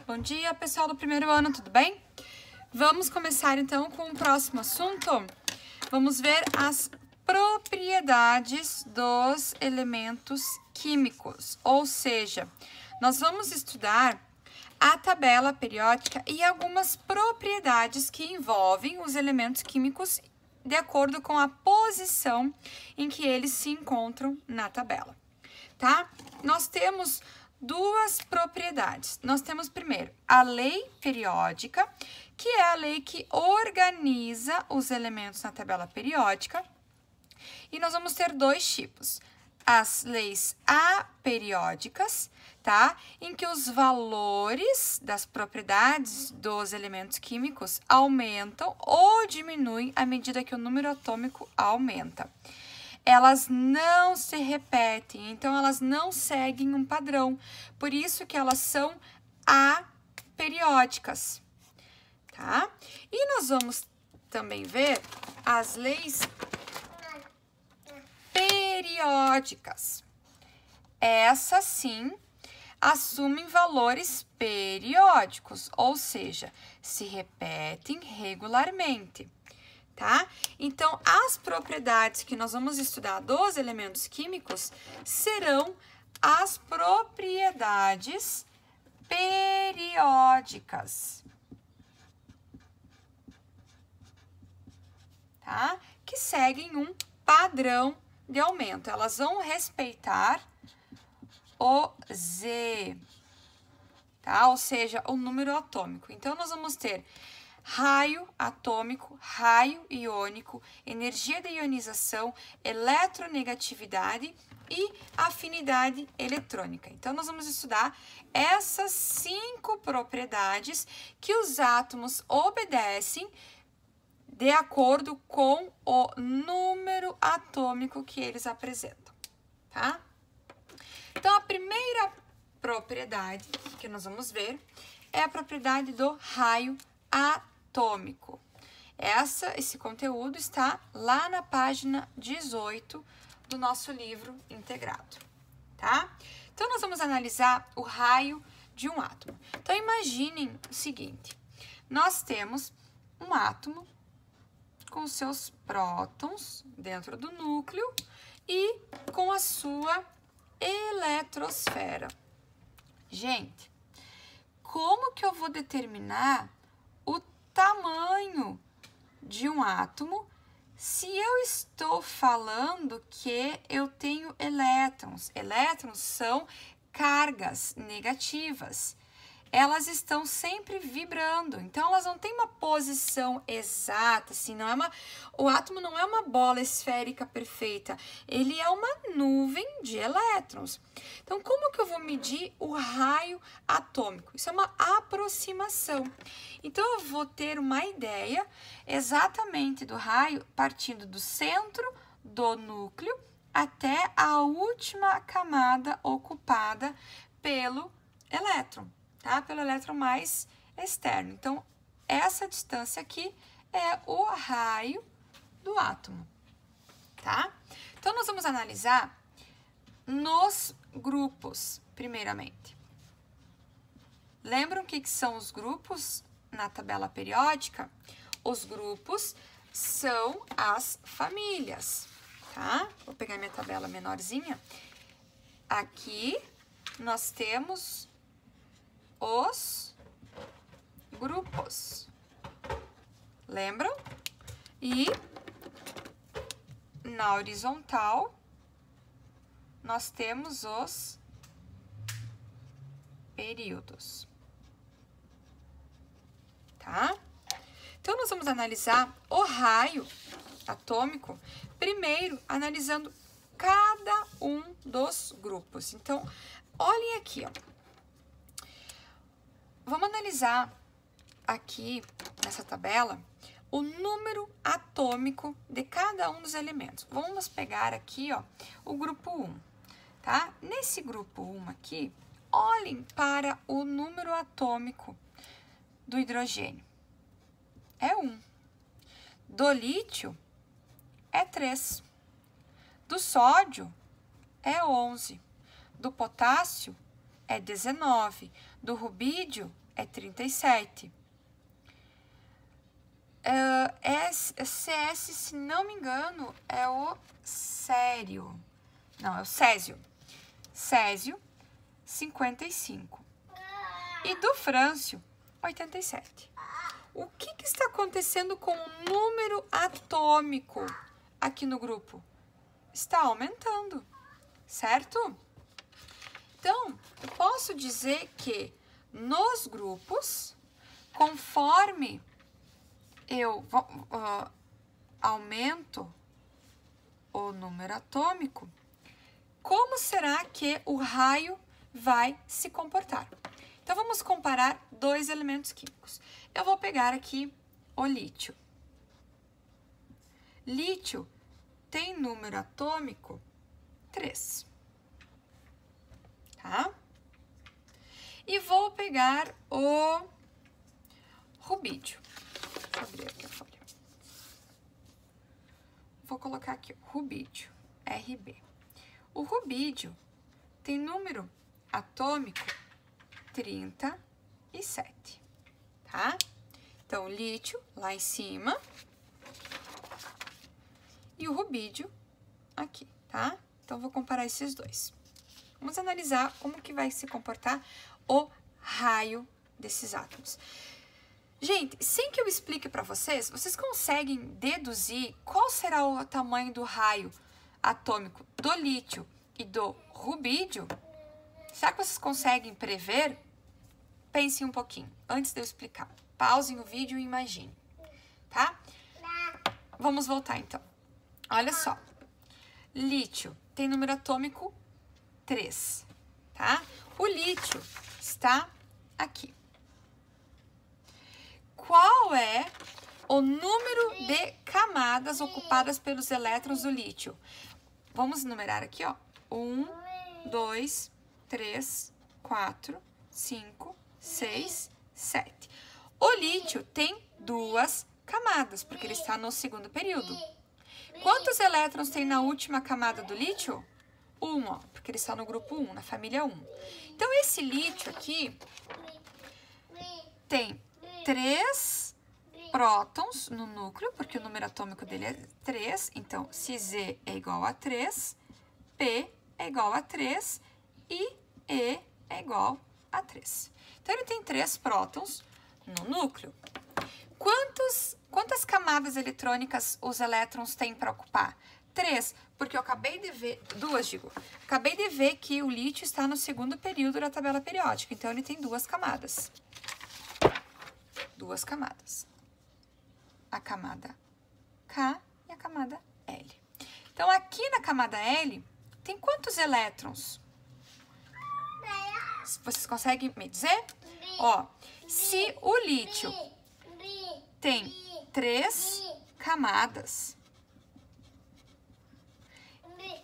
Bom dia, pessoal do primeiro ano, tudo bem? Vamos começar então com o próximo assunto. Vamos ver as propriedades dos elementos químicos, ou seja, nós vamos estudar a tabela periódica e algumas propriedades que envolvem os elementos químicos de acordo com a posição em que eles se encontram na tabela, tá? Nós temos duas propriedades. Nós temos primeiro a lei periódica, que é a lei que organiza os elementos na tabela periódica. E nós vamos ter dois tipos. As leis aperiódicas, tá? Em que os valores das propriedades dos elementos químicos aumentam ou diminuem à medida que o número atômico aumenta. Elas não se repetem, então elas não seguem um padrão. Por isso que elas são aperiódicas, tá? E nós vamos também ver as leis periódicas. Essas sim assumem valores periódicos, ou seja, se repetem regularmente. Tá? Então, as propriedades que nós vamos estudar dos elementos químicos serão as propriedades periódicas, tá? Que seguem um padrão de aumento. Elas vão respeitar o Z, tá? Ou seja, o número atômico. Então, nós vamos ter raio atômico, raio iônico, energia de ionização, eletronegatividade e afinidade eletrônica. Então, nós vamos estudar essas 5 propriedades que os átomos obedecem de acordo com o número atômico que eles apresentam, tá? Então, a primeira propriedade que nós vamos ver é a propriedade do raio atômico. Esse conteúdo está lá na página 18 do nosso livro integrado, tá? Então, nós vamos analisar o raio de um átomo. Então, imaginem o seguinte, nós temos um átomo com seus prótons dentro do núcleo e com a sua eletrosfera. Gente, como que eu vou determinar o tamanho de um átomo se eu estou falando que eu tenho elétrons? Elétrons são cargas negativas. Elas estão sempre vibrando, então elas não têm uma posição exata, assim, o átomo não é uma bola esférica perfeita, ele é uma nuvem de elétrons. Então, como que eu vou medir o raio atômico? Isso é uma aproximação. Então, eu vou ter uma ideia exatamente do raio partindo do centro do núcleo até a última camada ocupada pelo elétron. Tá? Pelo elétron mais externo. Então, essa distância aqui é o raio do átomo, tá? Então, nós vamos analisar nos grupos, primeiramente. Lembram o que são os grupos na tabela periódica? Os grupos são as famílias, tá? Vou pegar minha tabela menorzinha. Aqui, nós temos os grupos, lembram? E na horizontal nós temos os períodos, tá? Então, nós vamos analisar o raio atômico, primeiro analisando cada um dos grupos. Então, olhem aqui, ó. Vamos analisar aqui, nessa tabela, o número atômico de cada um dos elementos. Vamos pegar aqui, ó, o grupo 1, tá? Nesse grupo 1 aqui, olhem para o número atômico do hidrogênio. É 1. Do lítio, é 3. Do sódio, é 11. Do potássio, é 19. Do rubídio, é 37. CS, se não me engano, é o sério. Não, é o césio. Césio, 55. E do frâncio, 87. O que está acontecendo com o número atômico aqui no grupo? Está aumentando, certo? Então, eu posso dizer que nos grupos, conforme eu aumento o número atômico, como será que o raio vai se comportar? Então, vamos comparar dois elementos químicos. Eu vou pegar aqui o lítio. Lítio tem número atômico 3. Tá? E vou pegar o rubídio. Deixa eu abrir aqui a folha. Vou colocar aqui, rubídio, RB. O rubídio tem número atômico 37, tá? Então, lítio lá em cima e o rubídio aqui, tá? Então, vou comparar esses dois. Vamos analisar como que vai se comportar o raio desses átomos. Gente, sem que eu explique para vocês, vocês conseguem deduzir qual será o tamanho do raio atômico do lítio e do rubídio? Será que vocês conseguem prever? Pensem um pouquinho, antes de eu explicar. Pausem o vídeo e imaginem, tá? Vamos voltar, então. Olha só. Lítio tem número atômico 3, tá? O lítio está aqui. Qual é o número de camadas ocupadas pelos elétrons do lítio? Vamos numerar aqui, ó. 1, 2, 3, 4, 5, 6, 7. O lítio tem 2 camadas, porque ele está no segundo período. Quantos elétrons tem na última camada do lítio? 1, ó, porque ele está no grupo 1, na família 1. Então, esse lítio aqui tem 3 prótons no núcleo, porque o número atômico dele é 3. Então, se Z é igual a 3, P é igual a 3 e E é igual a 3. Então, ele tem 3 prótons no núcleo. Quantas camadas eletrônicas os elétrons têm para ocupar? 3, porque eu acabei de ver, 2 digo, acabei de ver que o lítio está no segundo período da tabela periódica, então ele tem 2 camadas. 2 camadas. A camada K e a camada L. Então, aqui na camada L, tem quantos elétrons? Vocês conseguem me dizer? Ó, se o lítio tem 3 camadas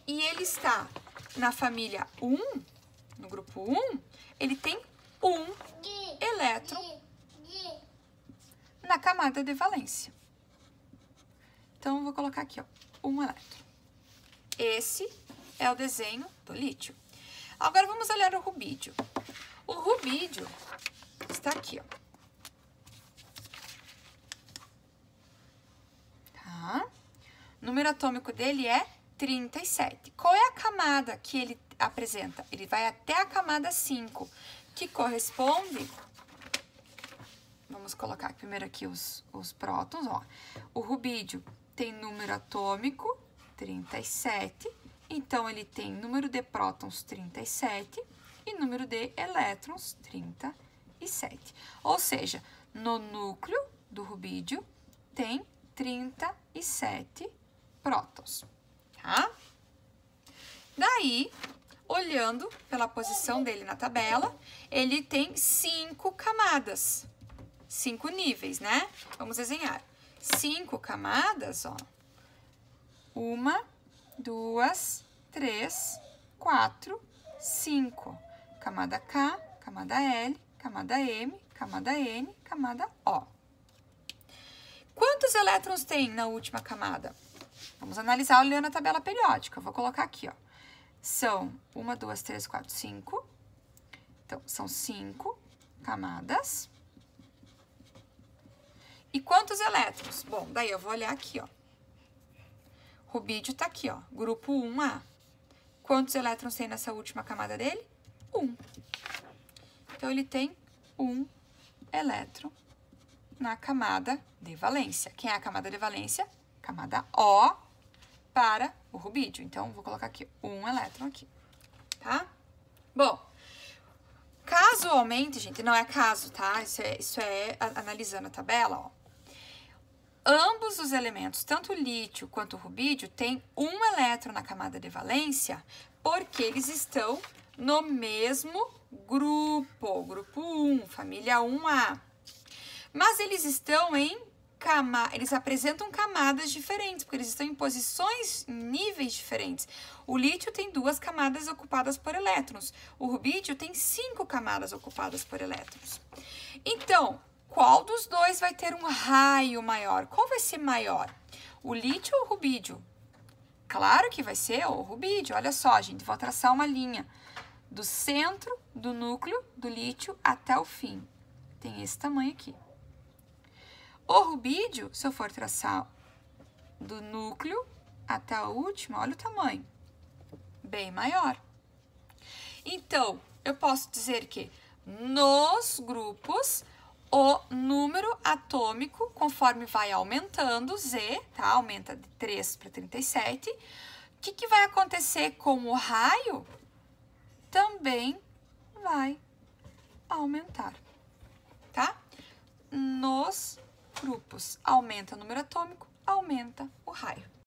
e ele está na família 1, no grupo 1, ele tem 1 elétron na camada de valência. Então, eu vou colocar aqui, ó, 1 elétron. Esse é o desenho do lítio. Agora, vamos olhar o rubídio. O rubídio está aqui, ó. Tá? O número atômico dele é 37. Qual é a camada que ele apresenta? Ele vai até a camada 5, que corresponde... Vamos colocar primeiro aqui os prótons, ó. O rubídio tem número atômico 37, então ele tem número de prótons 37 e número de elétrons 37. Ou seja, no núcleo do rubídio tem 37 prótons, tá? Daí, olhando pela posição dele na tabela, ele tem 5 camadas. 5 níveis, né? Vamos desenhar. 5 camadas, ó. 1, 2, 3, 4, 5. Camada K, camada L, camada M, camada N, camada O. Quantos elétrons tem na última camada? Vamos analisar olhando a tabela periódica. Eu vou colocar aqui, ó. São 1, 2, 3, 4, 5. Então, são 5. camadas. E quantos elétrons? Bom, daí eu vou olhar aqui, ó. Rubídio tá aqui, ó, grupo 1A. Quantos elétrons tem nessa última camada dele? 1. Então, ele tem 1 elétron na camada de valência. Quem é a camada de valência? Camada O para o rubídio. Então, vou colocar aqui 1 elétron aqui, tá? Bom, casualmente, gente, não é caso, tá? Isso é analisando a tabela, ó. Ambos os elementos, tanto o lítio quanto o rubídio, têm 1 elétron na camada de valência, porque eles estão no mesmo grupo, grupo 1, família 1A. Mas eles estão eles apresentam camadas diferentes, porque eles estão em posições, em níveis diferentes. O lítio tem 2 camadas ocupadas por elétrons, o rubídio tem 5 camadas ocupadas por elétrons. Então, qual dos dois vai ter um raio maior? Qual vai ser maior? O lítio ou o rubídio? Claro que vai ser o rubídio. Olha só, gente, vou traçar uma linha do centro do núcleo do lítio até o fim. Tem esse tamanho aqui. O rubídio, se eu for traçar do núcleo até a última, olha o tamanho. Bem maior. Então, eu posso dizer que nos grupos, o número atômico, conforme vai aumentando, Z, tá? Aumenta de 3 para 37. O que vai acontecer com o raio? Também vai aumentar, tá? Nos grupos, aumenta o número atômico, aumenta o raio.